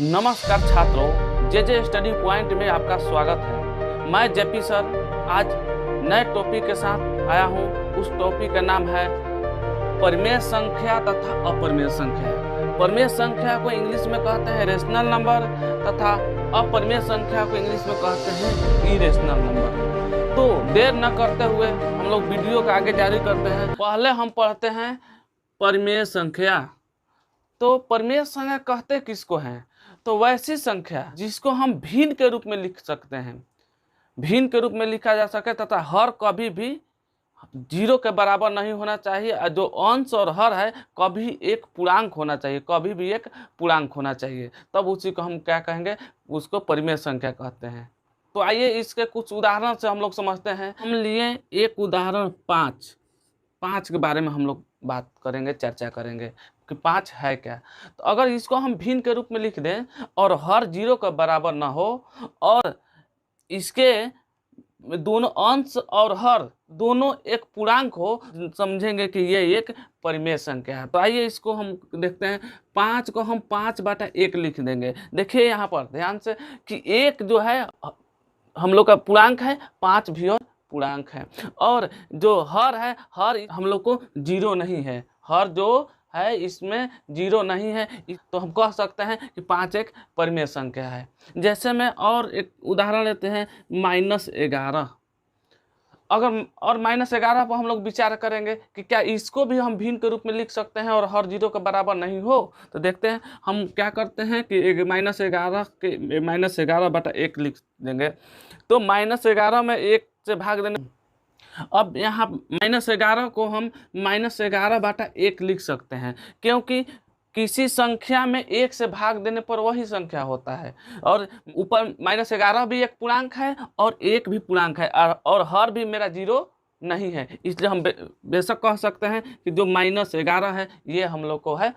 नमस्कार छात्रों, जे study point में आपका स्वागत है। मैं जेपी सर आज नए टॉपिक के साथ आया हूं। उस टॉपिक का नाम है परिमेय संख्या तथा अपरिमेय संख्या। परिमेय संख्या को इंग्लिश में कहते हैं रेशनल नंबर तथा अपरिमेय संख्या को इंग्लिश में कहते हैं इरेशनल नंबर। तो देर न करते हुए हम लोग वीडियो का आगे जारी करते हैं। पहले हम पढ़ते हैं परिमेय संख्या। तो परिमेय संख्या कहते किसको हैं? तो वैसी संख्या जिसको हम भिन्न के रूप में लिख सकते हैं, भिन्न के रूप में लिखा जा सके तथा हर कभी भी 0 के बराबर नहीं होना चाहिए। जो अंश और हर है कभी एक पूर्णांक होना चाहिए, कभी भी एक पूर्णांक होना चाहिए, तब उसी को हम क्या कहेंगे? उसको परिमेय संख्या कहते हैं। तो आइए इसके कुछ उदाहरण से हम लोग समझते हैं। हम लिए एक उदाहरण 5 के बारे में हम लोग बात करेंगे, चर्चा करेंगे कि 5 है क्या। तो अगर इसको हम भिन्न के रूप में लिख दें और हर 0 के बराबर ना हो और इसके दोनों अंश और हर दोनों एक पूर्णांक हो, समझेंगे कि ये एक परिमेय संख्या है। तो आइए इसको हम देखते हैं। 5 को हम 5/1 लिख देंगे। देखिए यहाँ पर ध्यान से कि एक जो है हम लोग का पूर्णांक है, 5 भी और पूर्णांक है, और जो हर है, हर हम लोग को 0 नहीं है, हर जो है इसमें 0 नहीं है। तो हम कह सकते हैं कि 5 एक परिमेय संख्या है। जैसे में और एक उदाहरण लेते हैं -11। अगर और -11 पर हम लोग विचार करेंगे कि क्या इसको भी हम भिन्न के रूप में लिख सकते हैं और हर 0 के बराबर नहीं हो। तो देखते हैं हम क्या करते हैं कि -11 के -11/1 लिख देंगे। तो -11 में 1 से भाग देने, अब यहाँ -11 को हम -11/1 लिख सकते हैं, क्योंकि किसी संख्या में 1 से भाग देने पर वही संख्या होता है, और ऊपर -11 भी एक पूर्णांक है और 1 भी पूर्णांक है, और हर भी मेरा 0 नहीं है। इसलिए हम बेशक कह सकते हैं कि जो -11 है ये हम लोग को है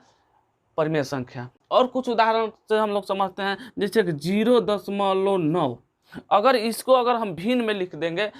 परिमेय संख्या। और कुछ उदाहरण से हम लोग समझते हैं, जैसे कि 0.9। अगर इसको अगर हम भिन्न में लिख देंगे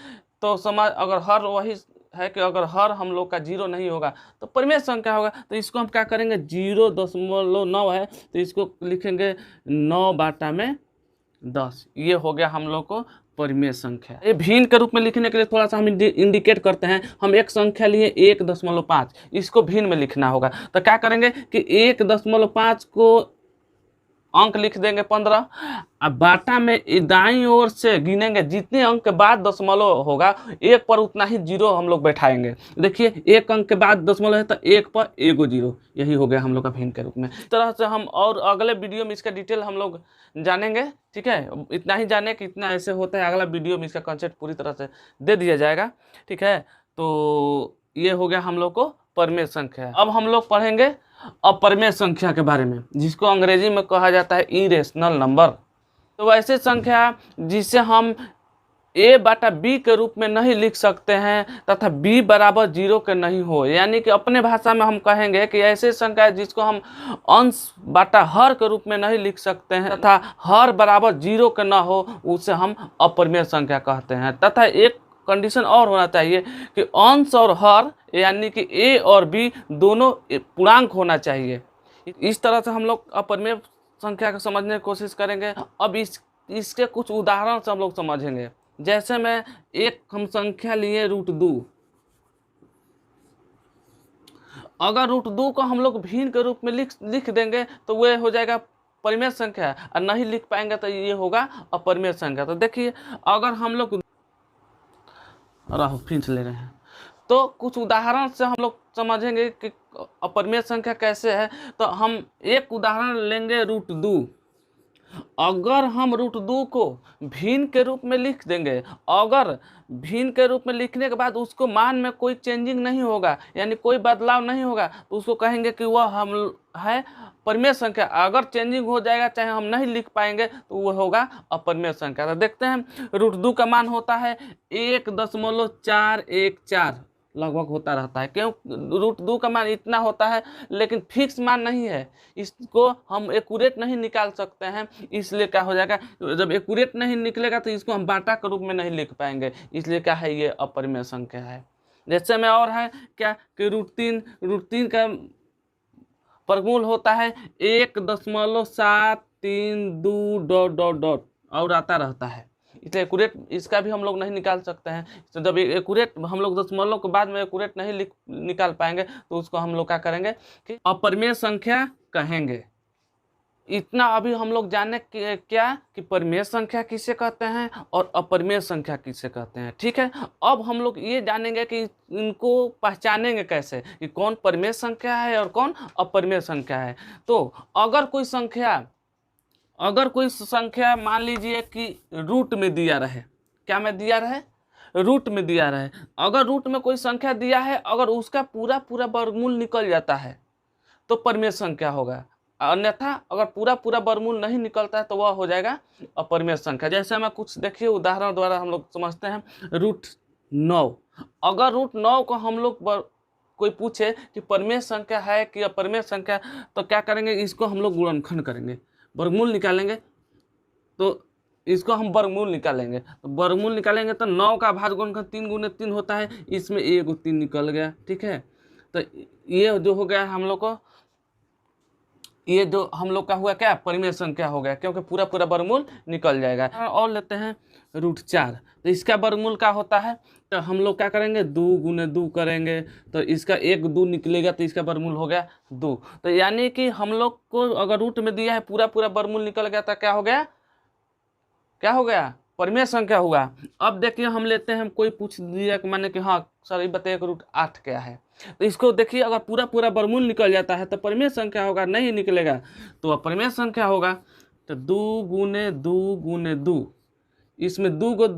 तो अगर हर वही है कि अगर हर हम लोग का 0 नहीं होगा तो परिमेय संख्या होगा। तो इसको हम क्या करेंगे? 0.9 है तो इसको लिखेंगे 9/10। ये हो गया हम लोग को परिमेय संख्या। ये भिन्न के रूप में लिखने के लिए थोड़ा सा हम इंडिकेट करते हैं। हम एक संख्या लिए 1.5, इसको भिन्न में लिखना होगा। तो क्या करेंगे कि 1.5 को अंक लिख देंगे 15, अब बाटा में दाईं ओर से गिनेंगे, जितने अंक के बाद दशमलव होगा 1 पर उतना ही 0 हम लोग बैठाएंगे। देखिए 1 अंक के बाद दशमलव है तो 1 पर एगो 0, यही हो गया हम लोग का भिन्न के रूप में। इस तरह से हम और अगले वीडियो में इसका डिटेल हम लोग जानेंगे। ठीक है, इतना ही जाने कि इतना ऐसे होता है। अगला वीडियो में इसका कंसेप्ट पूरी तरह से दे दिया जाएगा। ठीक है, तो ये हो गया हम लोग को परिमेय संख्या। अब हम लोग पढ़ेंगे अपरिमेय संख्या के बारे में, जिसको अंग्रेजी में कहा जाता है इरेशनल नंबर। तो वैसे संख्या जिसे हम a/b के रूप में नहीं लिख सकते हैं तथा b बराबर 0 के नहीं हो, यानी कि अपने भाषा में हम कहेंगे कि ऐसे संख्या जिसको हम अंश बटा हर के रूप में नहीं लिख सकते हैं तथा हर बराबर 0 के न हो, उसे हम अपरिमेय संख्या कहते हैं। तथा एक कंडीशन और होना चाहिए कि अंश और हर यानी कि a और b दोनों पूर्णांक होना चाहिए। इस तरह से हम लोग अपरिमेय संख्या को समझने की कोशिश करेंगे। अब इसके कुछ उदाहरण से हम लोग समझेंगे। जैसे में एक हम संख्या लिए √2। अगर √2 को हम लोग भिन्न के रूप में लिख देंगे तो वह हो जाएगा परिमेय संख्या, और नहीं लिख पाएंगे तो ये होगा अपरिमेय संख्या। तो देखिए अगर हम लोग फिर ले रहे हैं तो कुछ उदाहरण से हम लोग समझेंगे कि अपरिमेय संख्या कैसे है। तो हम एक उदाहरण लेंगे √2। अगर हम √2 को भिन्न के रूप में लिख देंगे, अगर भिन्न के रूप में लिखने के बाद उसको मान में कोई चेंजिंग नहीं होगा, यानी कोई बदलाव नहीं होगा, तो उसको कहेंगे कि वह हम है परिमेय संख्या। अगर चेंजिंग हो जाएगा, चाहे हम नहीं लिख पाएंगे, तो वह होगा अपरिमेय संख्या। तो देखते हैं √2 का मान होता है 1.414 लगभग होता रहता है। क्यों? √2 का मान इतना होता है, लेकिन फिक्स मान नहीं है, इसको हम एक्यूरेट नहीं निकाल सकते हैं। इसलिए क्या हो जाएगा, जब एक्यूरेट नहीं निकलेगा तो इसको हम बाटा के रूप में नहीं लिख पाएंगे। इसलिए क्या है, ये अपरिमेय संख्या है। जैसे में और है क्या कि √3 का वर्गमूल होता है 1.7 3 2 डॉट डॉट डॉट और आता रहता है, इसलिए एक्यूरेट इसका भी हम लोग नहीं निकाल सकते हैं। तो जब एक्यूरेट हम लोग दशमलव के बाद में एक्यूरेट नहीं निकाल पाएंगे तो उसको हम लोग क्या करेंगे कि अपरिमेय संख्या कहेंगे। इतना अभी हम लोग जाने क्या कि परिमेय संख्या किसे कहते हैं और अपरिमेय संख्या किसे कहते हैं। ठीक है, अब हम लोग ये जानेंगे कि इनको पहचानेंगे कैसे कि कौन परिमेय संख्या है और कौन अपरिमेय संख्या है। तो अगर कोई संख्या मान लीजिए कि रूट में दिया रहे, क्या में दिया रहे, रूट में दिया रहे, अगर रूट में कोई संख्या दिया है, अगर उसका पूरा वर्गमूल निकल जाता है तो परिमेय संख्या होगा, अन्यथा अगर पूरा वर्गमूल नहीं निकलता है तो वह हो जाएगा अपरिमेय संख्या। जैसे हमें कुछ देखिए उदाहरण द्वारा हम लोग समझते हैं। √9, अगर √9 को हम लोग कोई पूछे कि परिमेय संख्या है कि अपरिमेय संख्या, तो क्या करेंगे, इसको हम लोग गुणनखंड करेंगे, वर्गमूल निकालेंगे। तो इसको हम वर्गमूल निकालेंगे, तो वर्गमूल निकालेंगे तो 9 का भाज्य गुणनखंड 3 × 3 होता है, इसमें 1 3 निकल गया। ठीक है, तो ये जो हो गया हम लोग को, ये जो हम लोग का हुआ क्या, परिमेय संख्या हो गया, क्योंकि पूरा वर्गमूल निकल जाएगा। और लेते हैं √4, तो इसका वर्गमूल क्या होता है, तो हम लोग क्या करेंगे 2 × 2 करेंगे, तो इसका 1 2 निकलेगा, तो इसका वर्गमूल हो गया 2। तो यानी कि हम लोग को अगर रूट में दिया है पूरा वर्गमूल निकल गया तो क्या हो गया, परिमेय संख्या हुआ। अब देखिए हम लेते हैं, कोई पूछ दिया कि माने कि हाँ सर ये बताइए कि √8 क्या है, तो इसको देखिए अगर पूरा वर्गमूल निकल जाता है तो परिमेय संख्या होगा, नहीं निकलेगा तो अपरिमेय संख्या होगा। तो 2 × 2 × 2, इसमें 2 को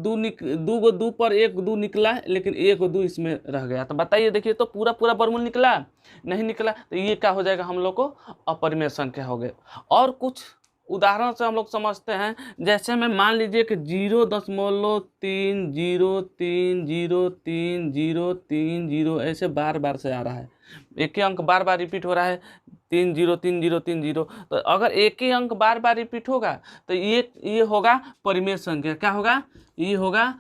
2 पर 1 2 निकला, लेकिन 1 2 इसमें रह गया। तो बताइए, देखिए तो पूरा वर्गमूल निकला, नहीं निकला, तो ये क्या हो जाएगा, हम लोग को अपरिमेय संख्या हो गए। और कुछ उदाहरण से हम लोग समझते हैं, जैसे में मान लीजिए कि 0.30303030 ऐसे बार से आ रहा है, एक ही अंक बार रिपीट हो रहा है, 303030। तो अगर एक ही अंक बार रिपीट होगा तो ये होगा परिमेय संख्या। क्या होगा, ये होगा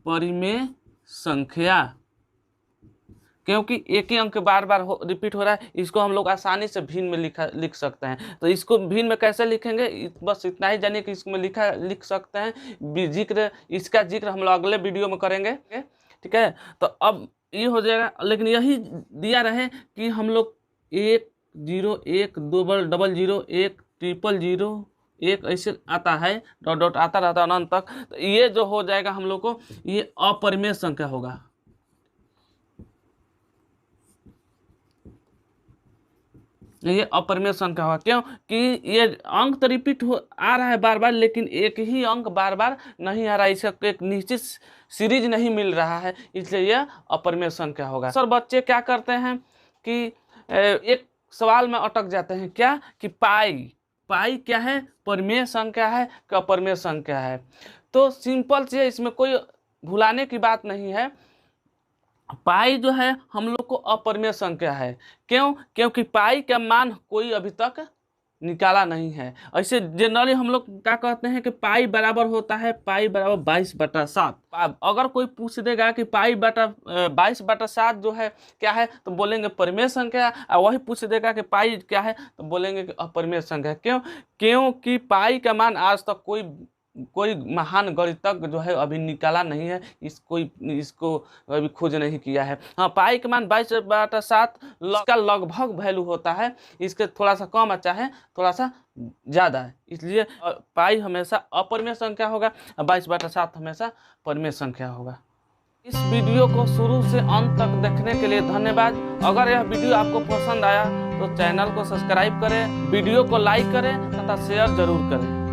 परिमेय संख्या, क्योंकि एक ही अंक बार रिपीट हो रहा है। इसको हम लोग आसानी से भिन्न में लिख सकते हैं। तो इसको भिन्न में कैसे लिखेंगे, बस इतना ही जानिए कि इसमें लिख सकते हैं। इसका जिक्र हम लोग अगले वीडियो में करेंगे। ठीक है, तो अब ये हो जाएगा, लेकिन यही दिया रहे कि हम लोग 1 0 1 0 0 1 0 1 ऐसे आता है, डॉट आता रहता है अनंत तक। तो ये जो हो जाएगा हम लोग को, ये अपरिमेय संख्या होगा। ये अपरिमेय संख्या होगा, क्यों कि ये अंक तो रिपीट आ रहा है बार, लेकिन एक ही अंक बार नहीं आ रहा है, इसका एक निश्चित सीरीज नहीं मिल रहा है, इसलिए यह अपरिमेय संख्या होगा। सर बच्चे क्या करते हैं कि एक सवाल में अटक जाते हैं, क्या कि पाई क्या है, परिमेय संख्या है कि अपरिमेय संख्या है। तो सिंपल से इसमें कोई भुलाने की बात नहीं है, पाई जो है हम लोग को अपरिमेय संख्या है। क्यों, क्योंकि पाई का मान कोई अभी तक निकाला नहीं है। ऐसे जनरली हम लोग क्या कहते हैं कि पाई बराबर होता है, पाई बराबर 22/7। अगर कोई पूछ देगा कि पाई 22/7 जो है क्या है, तो बोलेंगे परिमेय संख्या, और वही पूछ देगा कि पाई क्या है तो बोलेंगे कि अपरिमेय संख्या। क्यों, क्योंकि पाई का मान आज तक कोई महान गणितज्ञ जो है अभी निकाला नहीं है, इसको अभी खोज नहीं किया है। हाँ, पाई के मान 22/7 का लगभग वैल्यू होता है, इसके थोड़ा सा कम चाहे थोड़ा सा ज़्यादा है, इसलिए पाई हमेशा अपरिमेय संख्या होगा, 22/7 हमेशा परिमेय संख्या होगा। इस वीडियो को शुरू से अंत तक देखने के लिए धन्यवाद। अगर यह वीडियो आपको पसंद आया तो चैनल को सब्सक्राइब करें, वीडियो को लाइक करें तथा शेयर जरूर करें।